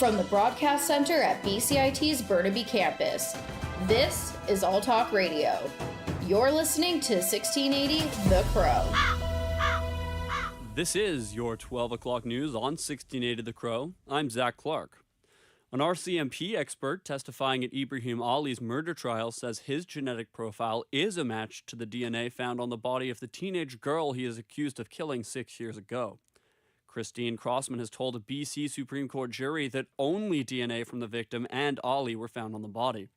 From the broadcast center at BCIT's Burnaby Campus, this is All Talk Radio. You're listening to 1680 The Crow. This is your 12 o'clock news on 1680 The Crow. I'm Zach Clark. An RCMP expert testifying at Ibrahim Ali's murder trial says his genetic profile is a match to the DNA found on the body of the teenage girl he is accused of killing 6 years ago. Christine Crossman has told a BC Supreme Court jury that only DNA from the victim and Ali were found on the body.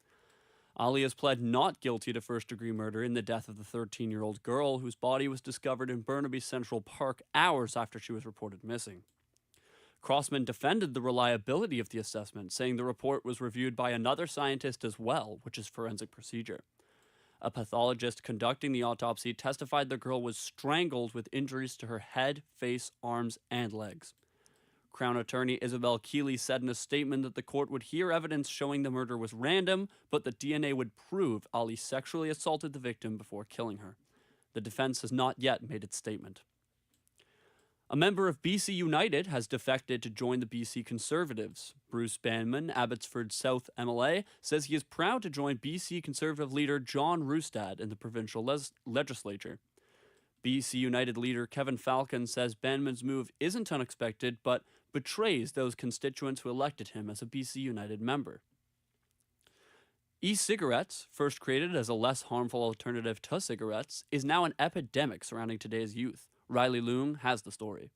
Ali has pled not guilty to first-degree murder in the death of the 13-year-old girl whose body was discovered in Burnaby Central Park hours after she was reported missing. Crossman defended the reliability of the assessment, saying the report was reviewed by another scientist as well, which is forensic procedure. A pathologist conducting the autopsy testified the girl was strangled with injuries to her head, face, arms, and legs. Crown Attorney Isabel Keeley said in a statement that the court would hear evidence showing the murder was random, but that DNA would prove Ali sexually assaulted the victim before killing her. The defense has not yet made its statement. A member of BC United has defected to join the BC Conservatives. Bruce Banman, Abbotsford South MLA, says he is proud to join BC Conservative leader John Roustad in the provincial legislature. BC United leader Kevin Falcon says Banman's move isn't unexpected, but betrays those constituents who elected him as a BC United member. E-cigarettes, first created as a less harmful alternative to cigarettes, is now an epidemic surrounding today's youth. Riley Leung has the story.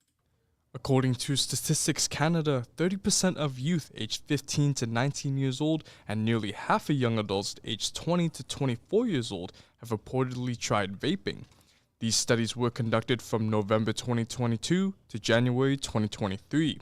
According to Statistics Canada, 30% of youth aged 15 to 19 years old and nearly half of young adults aged 20 to 24 years old have reportedly tried vaping. These studies were conducted from November 2022 to January 2023.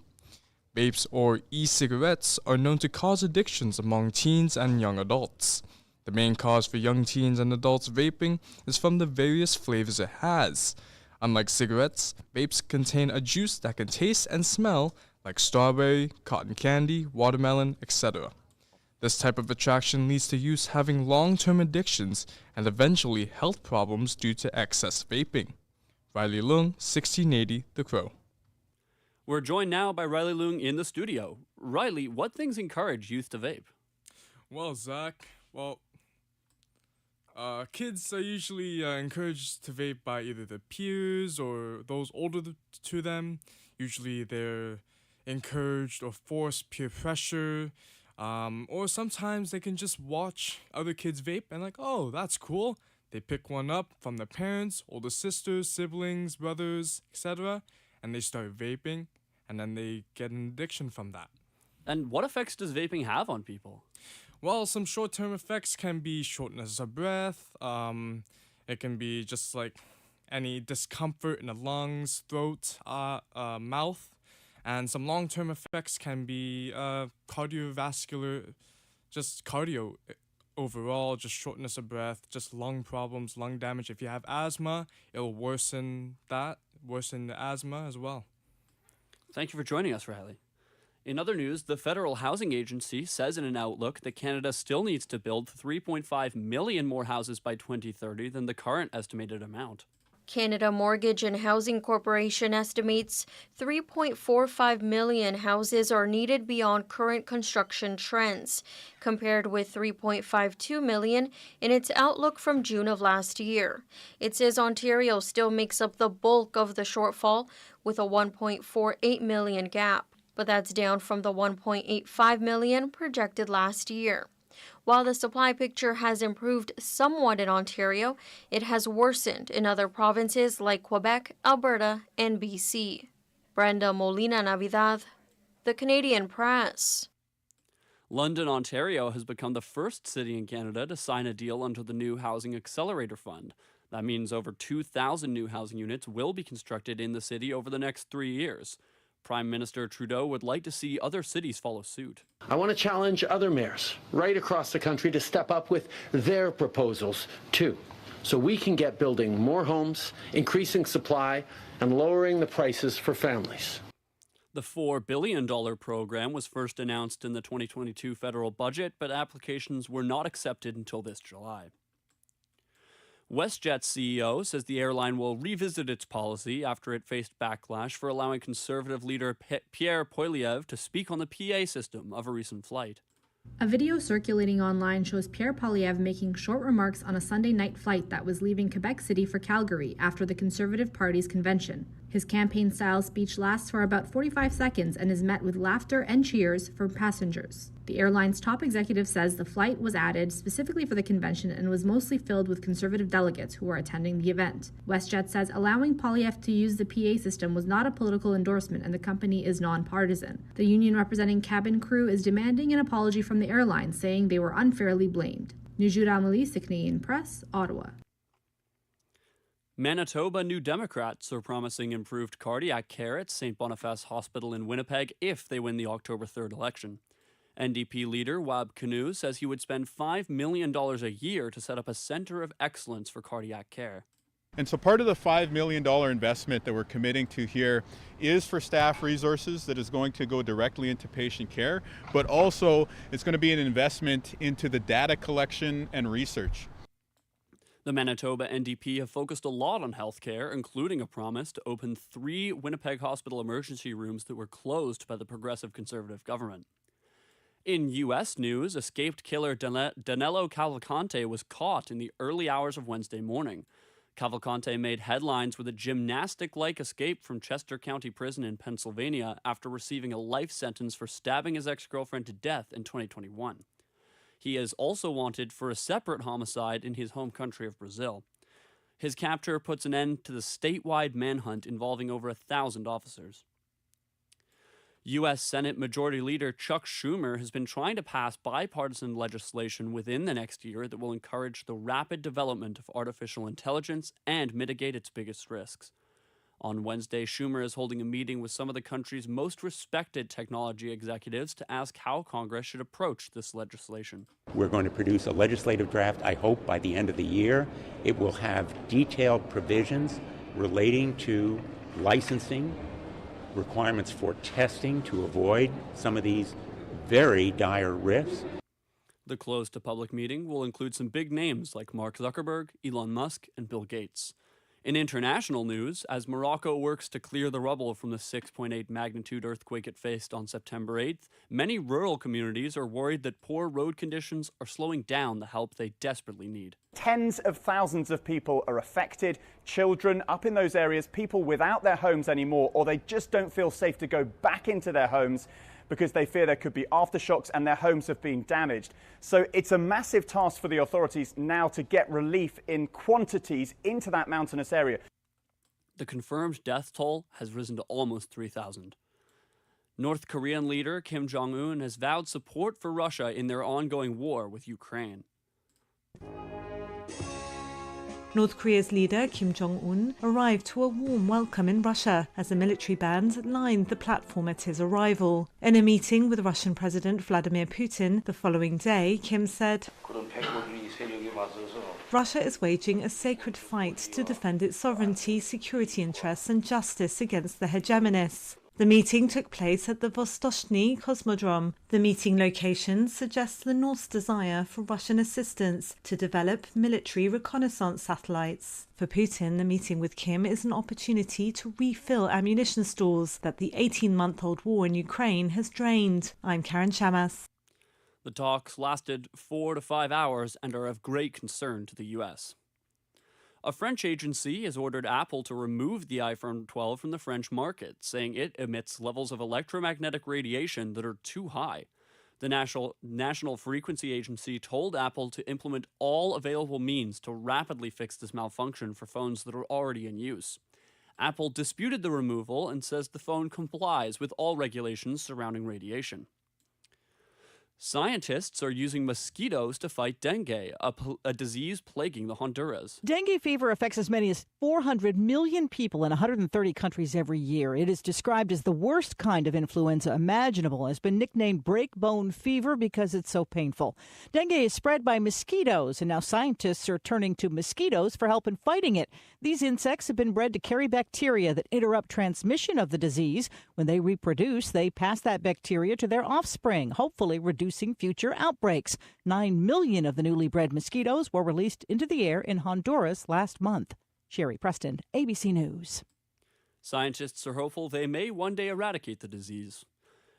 Vapes or e-cigarettes are known to cause addictions among teens and young adults. The main cause for young teens and adults vaping is from the various flavors it has. Unlike cigarettes, vapes contain a juice that can taste and smell like strawberry, cotton candy, watermelon, etc. This type of attraction leads to youth having long-term addictions and eventually health problems due to excess vaping. Riley Leung, 1680 The Crow. We're joined now by Riley Leung in the studio. Riley, what things encourage youth to vape? Well, Zach, kids are usually encouraged to vape by either their peers or those older to them. Usually they're encouraged or forced peer pressure, or sometimes they can just watch other kids vape and like, oh, that's cool. They pick one up from their parents, older sisters, siblings, brothers, etc., and they start vaping, and then they get an addiction from that. And what effects does vaping have on people? Well, some short-term effects can be shortness of breath. It can be just like any discomfort in the lungs, throat, mouth. And some long-term effects can be cardiovascular, just cardio overall, just shortness of breath, just lung problems, lung damage. If you have asthma, it'll worsen the asthma as well. Thank you for joining us, Riley. In other news, the Federal Housing Agency says in an outlook that Canada still needs to build 3.5 million more houses by 2030 than the current estimated amount. Canada Mortgage and Housing Corporation estimates 3.45 million houses are needed beyond current construction trends, compared with 3.52 million in its outlook from June of last year. It says Ontario still makes up the bulk of the shortfall with a 1.48 million gap, but that's down from the 1.85 million projected last year. While the supply picture has improved somewhat in Ontario, it has worsened in other provinces like Quebec, Alberta, and BC. Brenda Molina Navidad, The Canadian Press. London, Ontario has become the first city in Canada to sign a deal under the new Housing Accelerator Fund. That means over 2,000 new housing units will be constructed in the city over the next 3 years. Prime Minister Trudeau would like to see other cities follow suit. I want to challenge other mayors right across the country to step up with their proposals too, so we can get building more homes, increasing supply, and lowering the prices for families. The $4 billion program was first announced in the 2022 federal budget, but applications were not accepted until this July. WestJet's CEO says the airline will revisit its policy after it faced backlash for allowing conservative leader Pierre Poilievre to speak on the PA system of a recent flight. A video circulating online shows Pierre Poilievre making short remarks on a Sunday night flight that was leaving Quebec City for Calgary after the Conservative Party's convention. His campaign-style speech lasts for about 45 seconds and is met with laughter and cheers from passengers. The airline's top executive says the flight was added specifically for the convention and was mostly filled with Conservative delegates who were attending the event. WestJet says allowing Poilievre to use the PA system was not a political endorsement and the company is nonpartisan. The union representing cabin crew is demanding an apology from the airline, saying they were unfairly blamed. Nujura Amali, Canadian Press, Ottawa. Manitoba New Democrats are promising improved cardiac care at St. Boniface Hospital in Winnipeg if they win the October 3rd election. NDP leader Wab Kinew says he would spend $5 million a year to set up a center of excellence for cardiac care. And so part of the $5 million investment that we're committing to here is for staff resources that is going to go directly into patient care, but also it's going to be an investment into the data collection and research. The Manitoba NDP have focused a lot on healthcare, including a promise to open 3 Winnipeg hospital emergency rooms that were closed by the Progressive Conservative government. In U.S. news, escaped killer Danilo Cavalcante was caught in the early hours of Wednesday morning. Cavalcante made headlines with a gymnastic-like escape from Chester County Prison in Pennsylvania after receiving a life sentence for stabbing his ex-girlfriend to death in 2021. He is also wanted for a separate homicide in his home country of Brazil. His capture puts an end to the statewide manhunt involving over 1,000 officers. U.S. Senate Majority Leader Chuck Schumer has been trying to pass bipartisan legislation within the next year that will encourage the rapid development of artificial intelligence and mitigate its biggest risks. On Wednesday, Schumer is holding a meeting with some of the country's most respected technology executives to ask how Congress should approach this legislation. We're going to produce a legislative draft, I hope, by the end of the year. It will have detailed provisions relating to licensing, requirements for testing to avoid some of these very dire risks. The closed-to-public meeting will include some big names like Mark Zuckerberg, Elon Musk, and Bill Gates. In international news, as Morocco works to clear the rubble from the 6.8 magnitude earthquake it faced on September 8th, many rural communities are worried that poor road conditions are slowing down the help they desperately need. Tens of thousands of people are affected, children up in those areas, people without their homes anymore, or they just don't feel safe to go back into their homes because they fear there could be aftershocks and their homes have been damaged. So it's a massive task for the authorities now to get relief in quantities into that mountainous area. The confirmed death toll has risen to almost 3,000. North Korean leader Kim Jong-un has vowed support for Russia in their ongoing war with Ukraine. North Korea's leader, Kim Jong-un, arrived to a warm welcome in Russia as a military band lined the platform at his arrival. In a meeting with Russian President Vladimir Putin the following day, Kim said, Russia is waging a sacred fight to defend its sovereignty, security interests and justice against the hegemonists. The meeting took place at the Vostochny Cosmodrome. The meeting location suggests the North's desire for Russian assistance to develop military reconnaissance satellites. For Putin, the meeting with Kim is an opportunity to refill ammunition stores that the 18-month-old war in Ukraine has drained. I'm Karen Chamas. The talks lasted 4 to 5 hours and are of great concern to the U.S. A French agency has ordered Apple to remove the iPhone 12 from the French market, saying it emits levels of electromagnetic radiation that are too high. The National Frequency Agency told Apple to implement all available means to rapidly fix this malfunction for phones that are already in use. Apple disputed the removal and says the phone complies with all regulations surrounding radiation. Scientists are using mosquitoes to fight dengue, a disease plaguing the Honduras. Dengue fever affects as many as 400 million people in 130 countries every year. It is described as the worst kind of influenza imaginable. It has been nicknamed break-bone fever because it's so painful. Dengue is spread by mosquitoes, and now scientists are turning to mosquitoes for help in fighting it. These insects have been bred to carry bacteria that interrupt transmission of the disease. When they reproduce, they pass that bacteria to their offspring, hopefully reducing reducing future outbreaks. 9 million of the newly bred mosquitoes were released into the air in Honduras last month. Sherry Preston, ABC News. Scientists are hopeful they may one day eradicate the disease.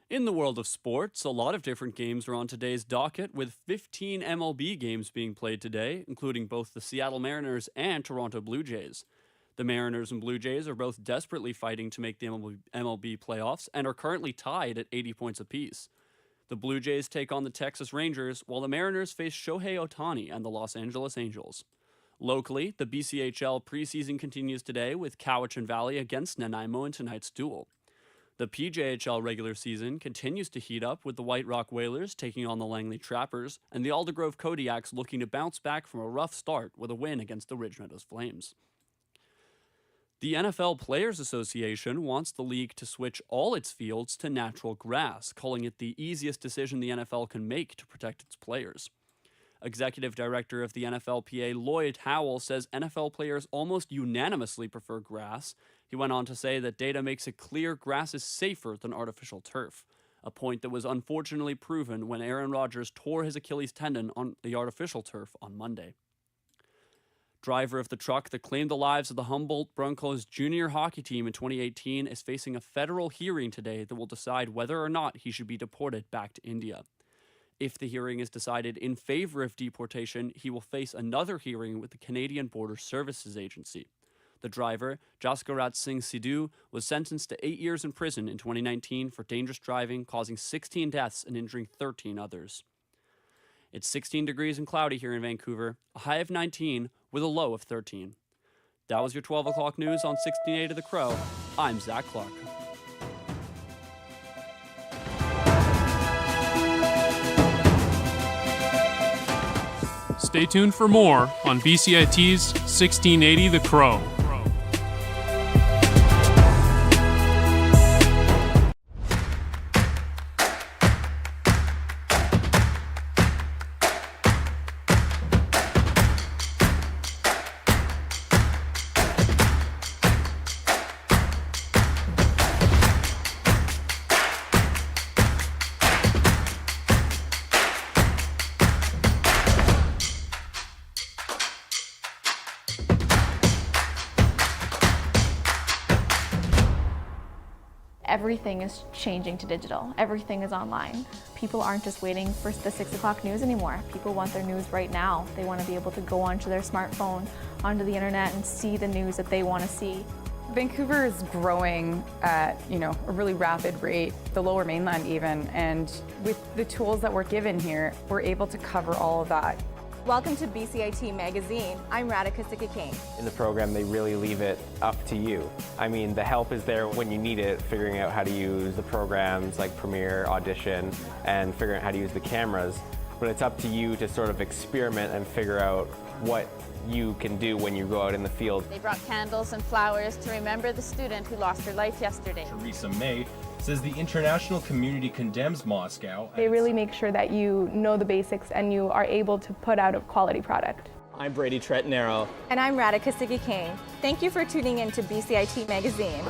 In the world of sports, a lot of different games are on today's docket, with 15 MLB games being played today, including both the Seattle Mariners and Toronto Blue Jays. The Mariners and Blue Jays are both desperately fighting to make the MLB playoffs and are currently tied at 80 points apiece. The Blue Jays take on the Texas Rangers, while the Mariners face Shohei Ohtani and the Los Angeles Angels. Locally, the BCHL preseason continues today with Cowichan Valley against Nanaimo in tonight's duel. The PJHL regular season continues to heat up with the White Rock Whalers taking on the Langley Trappers and the Aldergrove Kodiaks looking to bounce back from a rough start with a win against the Ridge Meadows Flames. The NFL Players Association wants the league to switch all its fields to natural grass, calling it the easiest decision the NFL can make to protect its players. Executive Director of the NFLPA, Lloyd Howell, says NFL players almost unanimously prefer grass. He went on to say that data makes it clear grass is safer than artificial turf, a point that was unfortunately proven when Aaron Rodgers tore his Achilles tendon on the artificial turf on Monday. Driver of the truck that claimed the lives of the Humboldt Broncos junior hockey team in 2018 is facing a federal hearing today that will decide whether or not he should be deported back to India. If the hearing is decided in favor of deportation, he will face another hearing with the Canadian Border Services Agency. The driver, Jaskarat Singh Sidhu, was sentenced to 8 years in prison in 2019 for dangerous driving, causing 16 deaths and injuring 13 others. It's 16 degrees and cloudy here in Vancouver, a high of 19 with a low of 13. That was your 12 o'clock news on 1680 The Crow. I'm Zach Clark. Stay tuned for more on BCIT's 1680 The Crow. Everything is changing to digital. Everything is online. People aren't just waiting for the 6 o'clock news anymore. People want their news right now. They want to be able to go onto their smartphone, onto the internet, and see the news that they want to see. Vancouver is growing at, a really rapid rate, the Lower Mainland even, and with the tools that we're given here, we're able to cover all of that. Welcome to BCIT Magazine. I'm Radhika Sikakane. In the program, they really leave it up to you. I mean, the help is there when you need it, figuring out how to use the programs like Premiere, Audition, and figuring out how to use the cameras. But it's up to you to sort of experiment and figure out what you can do when you go out in the field. They brought candles and flowers to remember the student who lost her life yesterday. Theresa May says the international community condemns Moscow. They really make sure that you know the basics and you are able to put out a quality product. I'm Brady Tretnero. And I'm Radhika Sikakane. Thank you for tuning in to BCIT Magazine.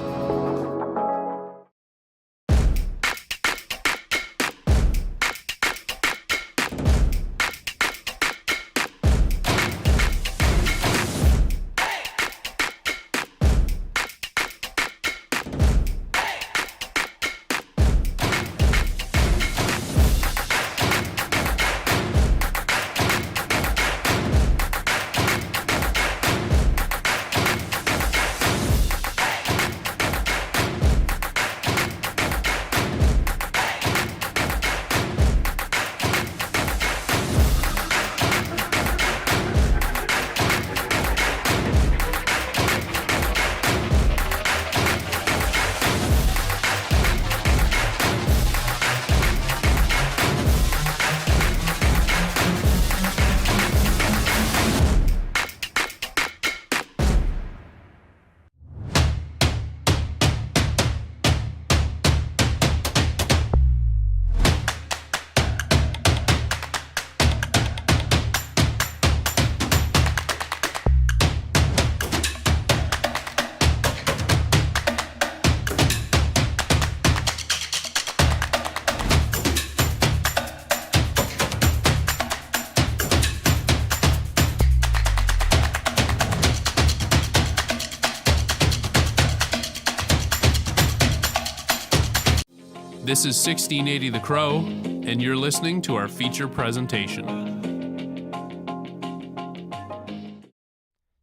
This is 1680 The Crow, and you're listening to our feature presentation.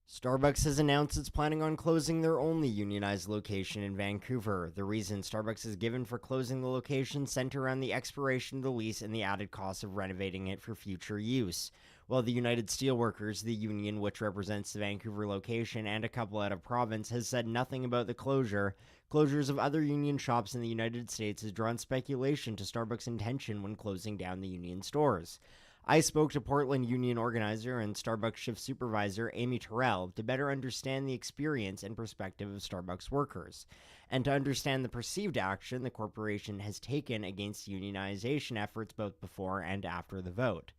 Starbucks has announced it's planning on closing their only unionized location in Vancouver. The reason Starbucks has given for closing the location center around the expiration of the lease and the added cost of renovating it for future use. While the United Steelworkers, the union which represents the Vancouver location and a couple out of province, has said nothing about the closure, closures of other union shops in the United States has drawn speculation to Starbucks' intention when closing down the union stores. I spoke to Portland union organizer and Starbucks shift supervisor Amy Terrell to better understand the experience and perspective of Starbucks workers, and to understand the perceived action the corporation has taken against unionization efforts both before and after the vote.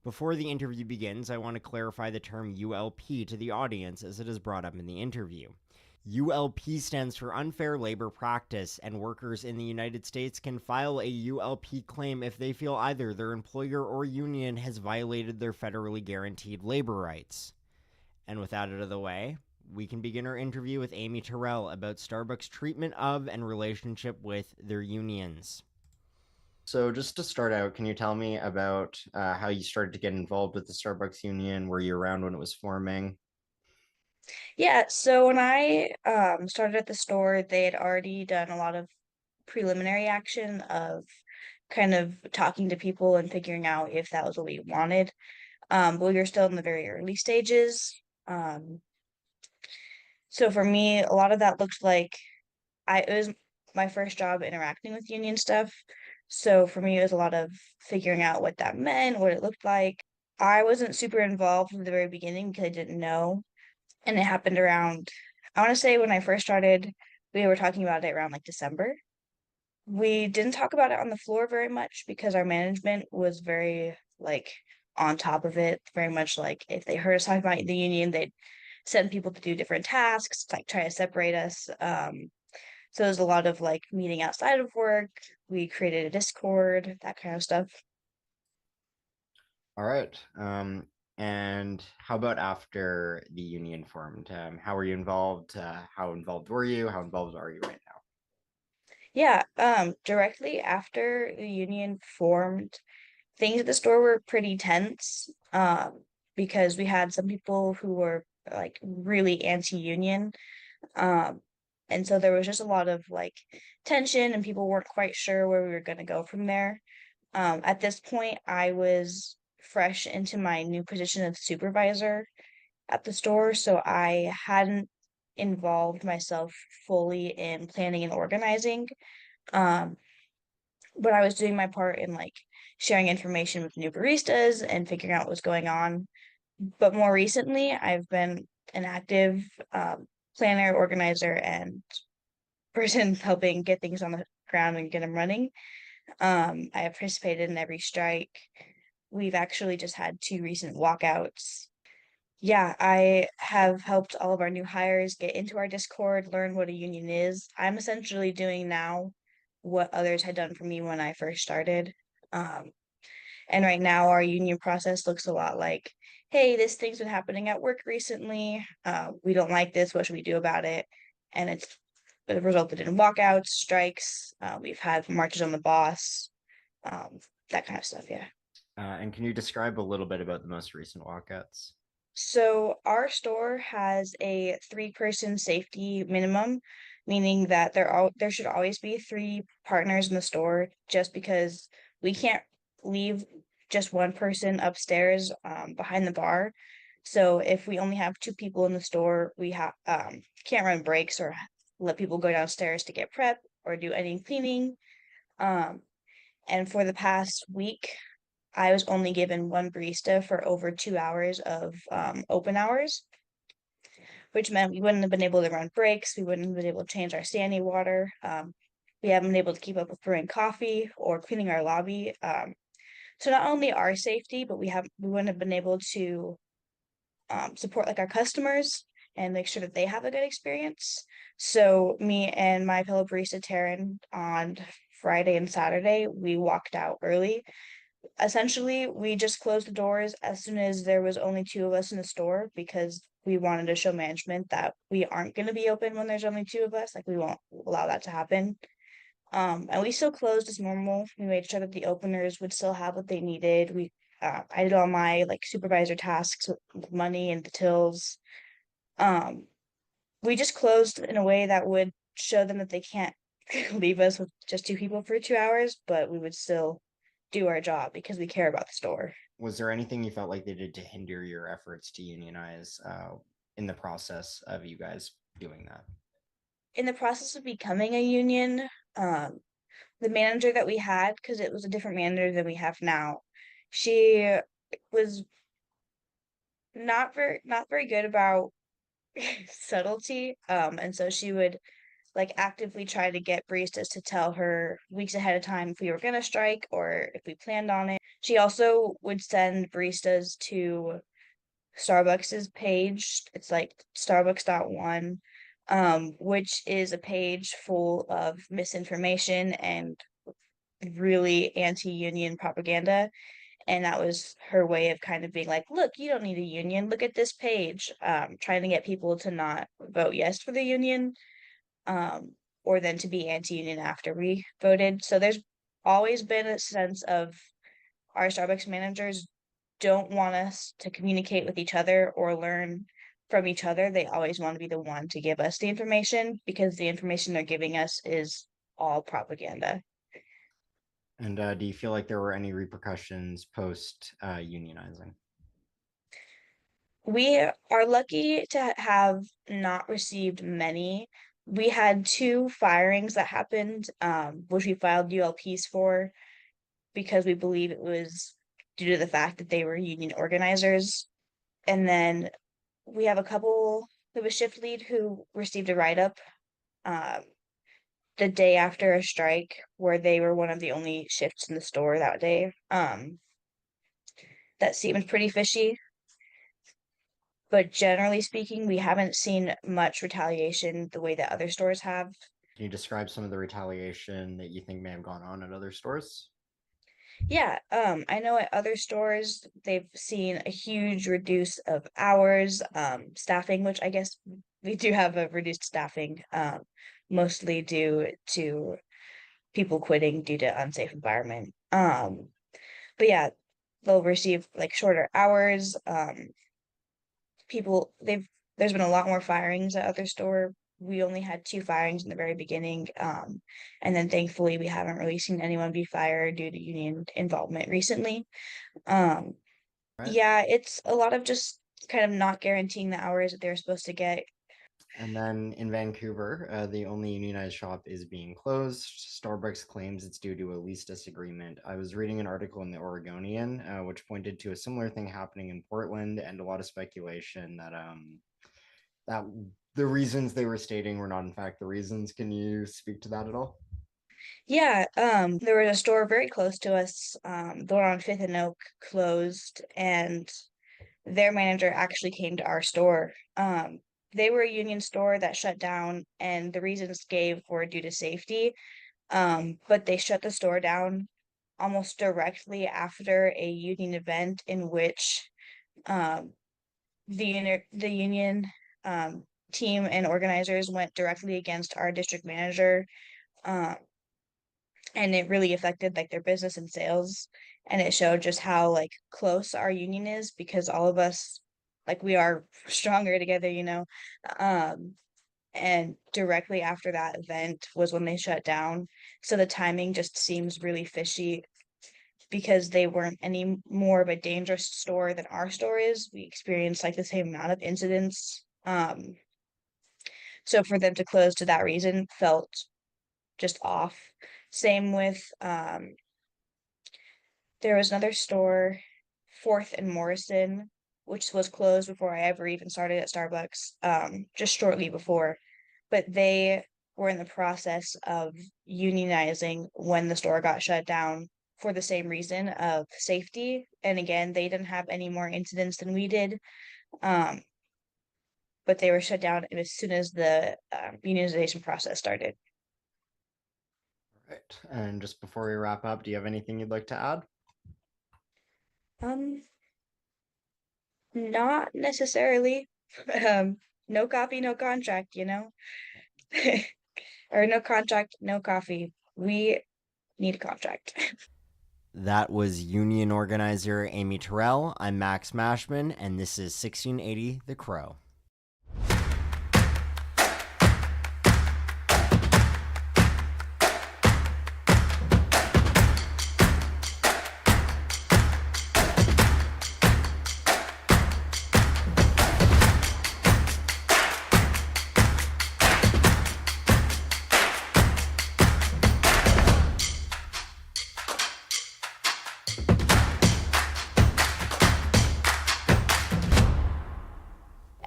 Before the interview begins, I want to clarify the term ULP to the audience as it is brought up in the interview. ULP stands for Unfair Labor Practice, and workers in the United States can file a ULP claim if they feel either their employer or union has violated their federally guaranteed labor rights. And with that out of the way, we can begin our interview with Amy Terrell about Starbucks' treatment of and relationship with their unions. So just to start out, can you tell me about how you started to get involved with the Starbucks union? Were you around when it was forming? Yeah, so when I started at the store, they had already done a lot of preliminary action of kind of talking to people and figuring out if that was what we wanted. But we were still in the very early stages. So for me, a lot of that looked like it was my first job interacting with union stuff. So for me, it was a lot of figuring out what that meant, what it looked like. I wasn't super involved from the very beginning because I didn't know. And it happened around, I want to say when I first started, we were talking about it around like December. We didn't talk about it on the floor very much because our management was very like on top of it, very much like if they heard us talking about the union, they'd send people to do different tasks, like try to separate us. So there's a lot of like meeting outside of work. We created a Discord, that kind of stuff. All right. And how about after the union formed? How were you involved? How involved were you? How involved are you right now? Yeah, directly after the union formed, things at the store were pretty tense, because we had some people who were like really anti-union. And so there was just a lot of like tension and people weren't quite sure where we were going to go from there. At this point, I was fresh into my new position of supervisor at the store, so I hadn't involved myself fully in planning and organizing. But I was doing my part in like sharing information with new baristas and figuring out what was going on. But more recently, I've been an active planner, organizer, and person helping get things on the ground and get them running. I have participated in every strike. We've actually just had 2 recent walkouts. Yeah, I have helped all of our new hires get into our Discord, learn what a union is. I'm essentially doing now what others had done for me when I first started. And right now our union process looks a lot like, hey, this thing's been happening at work recently. We don't like this. What should we do about it? And it resulted in walkouts, strikes. We've had marches on the boss, that kind of stuff. Yeah. And can you describe a little bit about the most recent walkouts? So our store has a 3-person safety minimum, meaning that there should always be 3 partners in the store, just because we can't leave just one person upstairs behind the bar. So if we only have 2 people in the store, we can't run breaks or let people go downstairs to get prep or do any cleaning. And for the past week, I was only given 1 barista for over 2 hours of open hours, which meant we wouldn't have been able to run breaks. We wouldn't have been able to change our standing water. We haven't been able to keep up with brewing coffee or cleaning our lobby. So not only our safety, but we wouldn't have been able to support like our customers and make sure that they have a good experience. So me and my fellow barista Taryn on Friday and Saturday, we walked out early. Essentially, we just closed the doors as soon as there was only 2 of us in the store because we wanted to show management that we aren't going to be open when there's only 2 of us. Like, we won't allow that to happen. And we still closed as normal. We made sure that the openers would still have what they needed. I did all my like supervisor tasks with money and the tills. We just closed in a way that would show them that they can't leave us with just two people for 2 hours, but we would still do our job because we care about the store. Was there anything you felt like they did to hinder your efforts to unionize in the process of you guys doing that? In the process of becoming a union, the manager that we had, because it was a different manager than we have now, she was not very good about subtlety. And so she would like actively try to get baristas to tell her weeks ahead of time if we were gonna strike or if we planned on it. She also would send baristas to Starbucks's page. It's like Starbucks.one, which is a page full of misinformation and really anti-union propaganda. And that was her way of kind of being like, look, you don't need a union. Look at this page. Trying to get people to not vote yes for the union, or then to be anti-union after we voted. So there's always been a sense of our Starbucks managers don't want us to communicate with each other or learn from each other. They always want to be the one to give us the information because the information they're giving us is all propaganda. And do you feel like there were any repercussions post unionizing? We are lucky to have not received many. We had two firings that happened, which we filed ULPs for because we believe it was due to the fact that they were union organizers. And then we have a couple, there was shift lead who received a write-up the day after a strike where they were one of the only shifts in the store that day. That seems pretty fishy. But generally speaking, we haven't seen much retaliation the way that other stores have. Can you describe some of the retaliation that you think may have gone on at other stores? Yeah, I know at other stores they've seen a huge reduce of hours, staffing, which I guess we do have a reduced staffing, mostly due to people quitting due to unsafe environment. But yeah, they'll receive like shorter hours. There's been a lot more firings at other store. We only had two firings in the very beginning. And then thankfully we haven't really seen anyone be fired due to union involvement recently. Yeah, it's a lot of just kind of not guaranteeing the hours that they're supposed to get. And then in Vancouver, the only unionized shop is being closed. Starbucks claims it's due to a lease disagreement. I was reading an article in the Oregonian, which pointed to a similar thing happening in Portland, and a lot of speculation that the reasons they were stating were not in fact the reasons. Can you speak to that at all? Yeah, there was a store very close to us, the one on Fifth and Oak closed, and their manager actually came to our store. They were a union store that shut down, and the reasons gave were due to safety. But they shut the store down almost directly after a union event in which the union team and organizers went directly against our district manager. And it really affected like their business and sales. And it showed just how like close our union is because all of us like we are stronger together, and directly after that event was when they shut down. So the timing just seems really fishy because they weren't any more of a dangerous store than our store is. We experienced like the same amount of incidents. So for them to close to that reason felt just off. Same with there was another store, Fourth and Morrison, which was closed before I ever even started at Starbucks, just shortly before. But they were in the process of unionizing when the store got shut down for the same reason of safety. And again, they didn't have any more incidents than we did. But they were shut down as soon as the unionization process started. Right. And just before we wrap up, do you have anything you'd like to add? Not necessarily. No coffee, no contract, Or no contract, no coffee. we need a contract. That was union organizer Amy Terrell. I'm Max Mashman, and this is 1680 The Crow.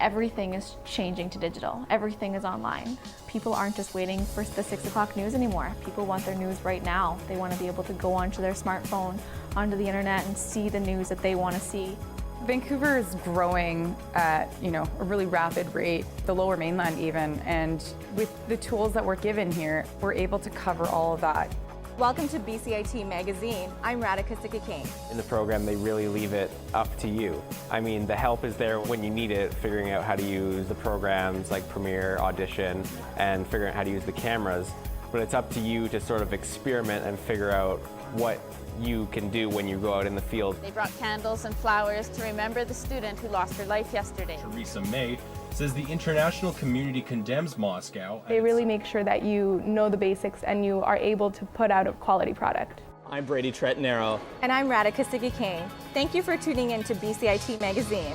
Everything is changing to digital. Everything is online. People aren't just waiting for the 6 o'clock news anymore. People want their news right now. They want to be able to go onto their smartphone, onto the internet, and see the news that they want to see. Vancouver is growing at, a really rapid rate, the Lower Mainland even, and with the tools that we're given here, we're able to cover all of that. Welcome to BCIT Magazine. I'm Radhika Sikakane. In the program, they really leave it up to you. I mean, the help is there when you need it, figuring out how to use the programs like Premiere, Audition, and figuring out how to use the cameras. But it's up to you to sort of experiment and figure out what you can do when you go out in the field. They brought candles and flowers to remember the student who lost her life yesterday. Theresa May says the international community condemns Moscow. They really make sure that you know the basics and you are able to put out a quality product. I'm Brady Tretnero. And I'm Radhika Sikakane. Thank you for tuning in to BCIT Magazine.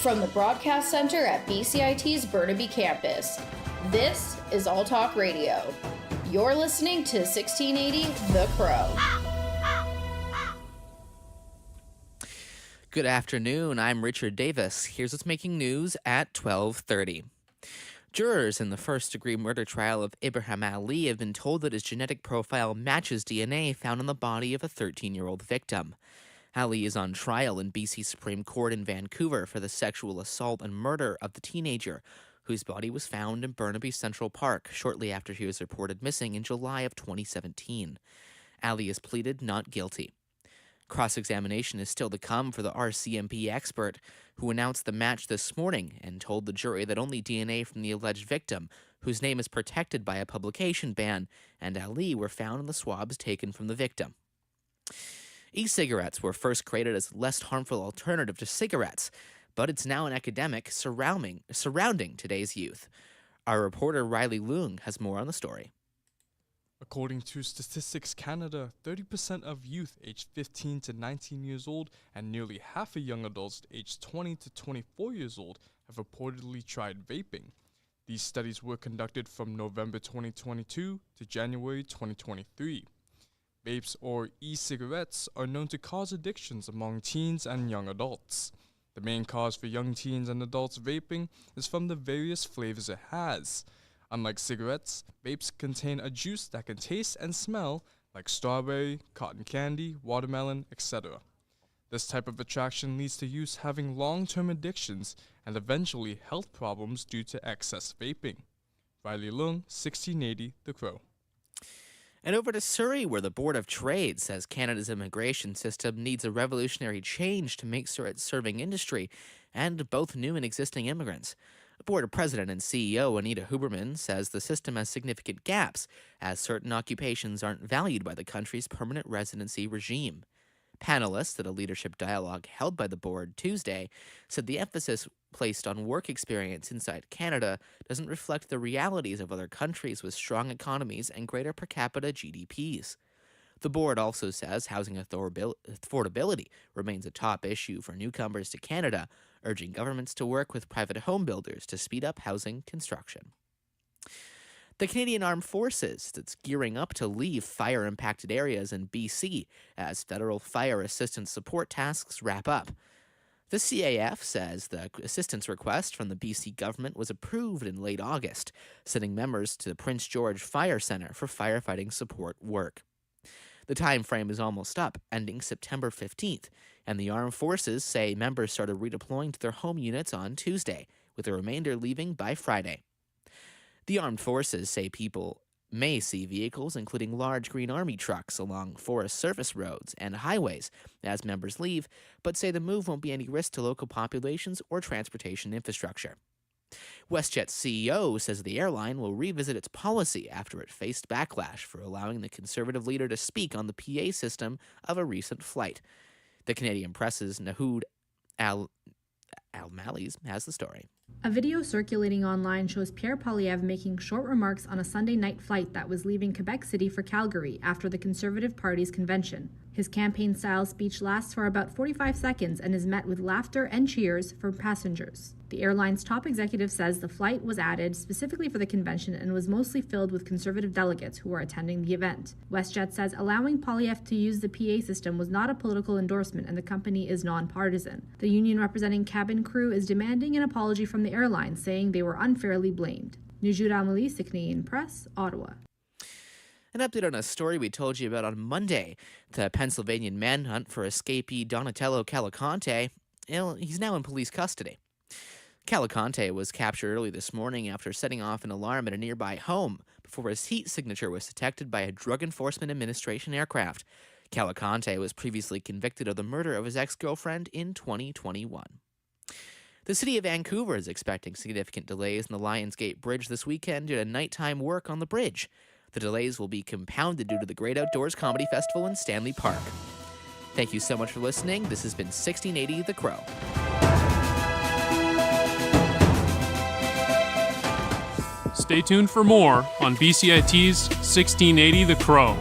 from the Broadcast Center at BCIT's Burnaby Campus. This is All Talk Radio. You're listening to 1680 The Crow. Good afternoon, I'm Richard Davis. Here's what's making news at 12:30. Jurors in the first-degree murder trial of Ibrahim Ali have been told that his genetic profile matches DNA found on the body of a 13-year-old victim. Ali is on trial in BC Supreme Court in Vancouver for the sexual assault and murder of the teenager, whose body was found in Burnaby Central Park shortly after he was reported missing in July of 2017. Ali has pleaded not guilty. Cross-examination is still to come for the RCMP expert, who announced the match this morning and told the jury that only DNA from the alleged victim, whose name is protected by a publication ban, and Ali were found in the swabs taken from the victim. E-cigarettes were first created as a less harmful alternative to cigarettes, but it's now an epidemic surrounding today's youth. Our reporter Riley Leung has more on the story. According to Statistics Canada, 30% of youth aged 15 to 19 years old and nearly half of young adults aged 20 to 24 years old have reportedly tried vaping. These studies were conducted from November 2022 to January 2023. Vapes or e-cigarettes are known to cause addictions among teens and young adults. The main cause for young teens and adults vaping is from the various flavors it has. Unlike cigarettes, vapes contain a juice that can taste and smell like strawberry, cotton candy, watermelon, etc. This type of attraction leads to youth having long-term addictions and eventually health problems due to excess vaping. Riley Leung, 1680 The Crow. And over to Surrey, where the Board of Trade says Canada's immigration system needs a revolutionary change to make sure it's serving industry and both new and existing immigrants. Board President and CEO Anita Huberman says the system has significant gaps, as certain occupations aren't valued by the country's permanent residency regime. Panelists at a leadership dialogue held by the board Tuesday said the emphasis placed on work experience inside Canada doesn't reflect the realities of other countries with strong economies and greater per capita GDPs. The board also says housing affordability remains a top issue for newcomers to Canada, urging governments to work with private home builders to speed up housing construction. The Canadian Armed Forces that's gearing up to leave fire-impacted areas in BC as federal fire assistance support tasks wrap up. The CAF says the assistance request from the BC government was approved in late August, sending members to the Prince George Fire Centre for firefighting support work. The time frame is almost up, ending September 15th, and the Armed Forces say members started redeploying to their home units on Tuesday, with the remainder leaving by Friday. The Armed Forces say people may see vehicles, including large Green Army trucks, along forest surface roads and highways as members leave, but say the move won't be any risk to local populations or transportation infrastructure. WestJet's CEO says the airline will revisit its policy after it faced backlash for allowing the Conservative leader to speak on the PA system of a recent flight. The Canadian Press's Nahoud Al-Malis has the story. A video circulating online shows Pierre Poilievre making short remarks on a Sunday night flight that was leaving Quebec City for Calgary after the Conservative Party's convention. His campaign-style speech lasts for about 45 seconds and is met with laughter and cheers from passengers. The airline's top executive says the flight was added specifically for the convention and was mostly filled with Conservative delegates who were attending the event. WestJet says allowing Poilievre to use the PA system was not a political endorsement and the company is non-partisan. The union representing cabin crew is demanding an apology from the airline, saying they were unfairly blamed. Nahoud Al-Malis, the Canadian Press, Ottawa. An update on a story we told you about on Monday. The Pennsylvania manhunt for escapee Donatello Calicante, he's now in police custody. Calicante was captured early this morning after setting off an alarm at a nearby home before his heat signature was detected by a Drug Enforcement Administration aircraft. Calicante was previously convicted of the murder of his ex-girlfriend in 2021. The city of Vancouver is expecting significant delays in the Lionsgate Bridge this weekend due to nighttime work on the bridge. The delays will be compounded due to the Great Outdoors Comedy Festival in Stanley Park. Thank you so much for listening. This has been 1680 The Crow. Stay tuned for more on BCIT's 1680 The Crow.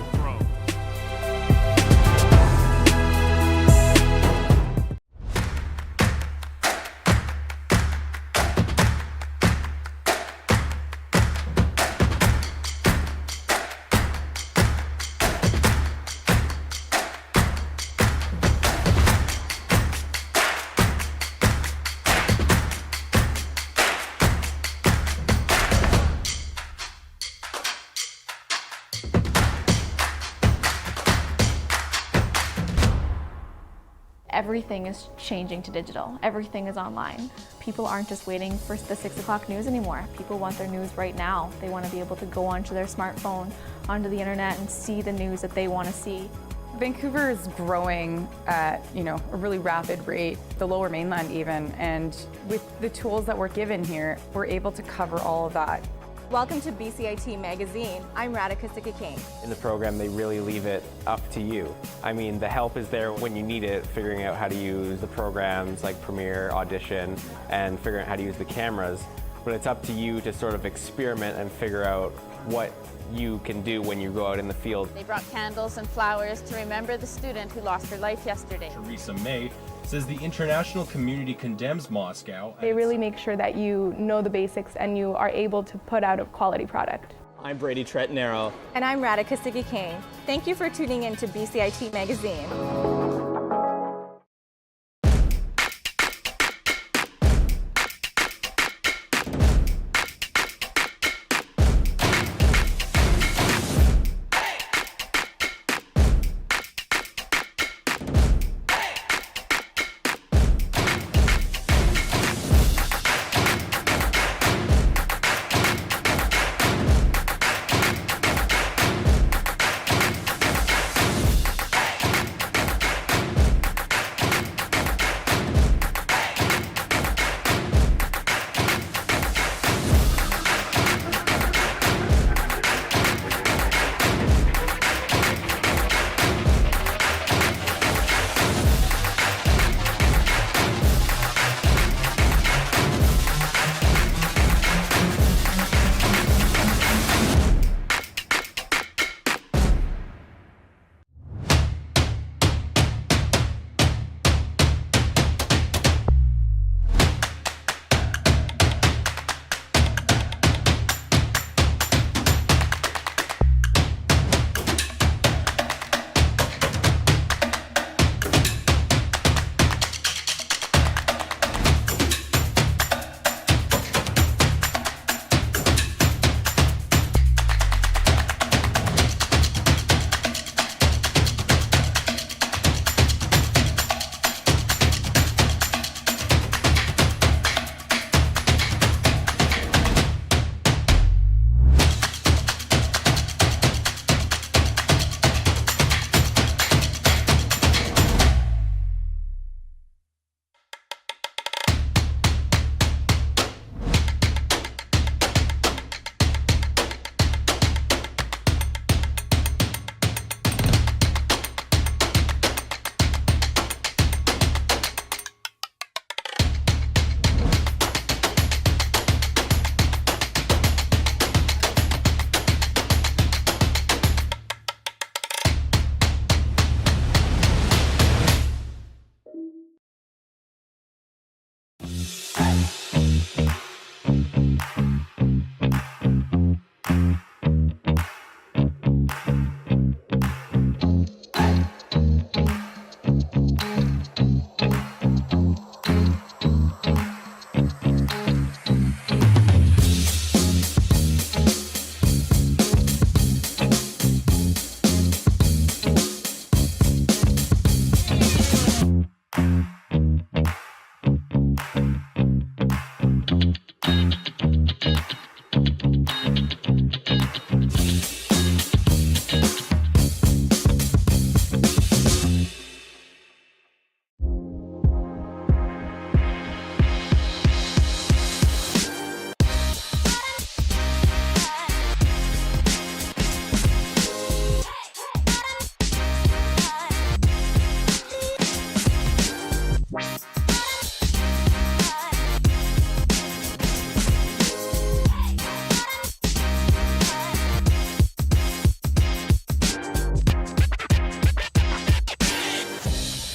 everything is changing to digital. Everything is online. People aren't just waiting for the 6 o'clock news anymore. People want their news right now. They want to be able to go onto their smartphone, onto the internet, and see the news that they want to see. Vancouver is growing at, a really rapid rate, the Lower Mainland even, and with the tools that we're given here, we're able to cover all of that. Welcome to BCIT Magazine. I'm Radhika Sikka-King. In the program, they really leave it up to you. I mean, the help is there when you need it, figuring out how to use the programs like Premiere, Audition, and figuring out how to use the cameras. But it's up to you to sort of experiment and figure out what you can do when you go out in the field. They brought candles and flowers to remember the student who lost her life yesterday. Theresa May says the international community condemns Moscow. They really make sure that you know the basics and you are able to put out a quality product. I'm Brady Tretanero. And I'm Radhika Sikka-King. Thank you for tuning in to BCIT Magazine.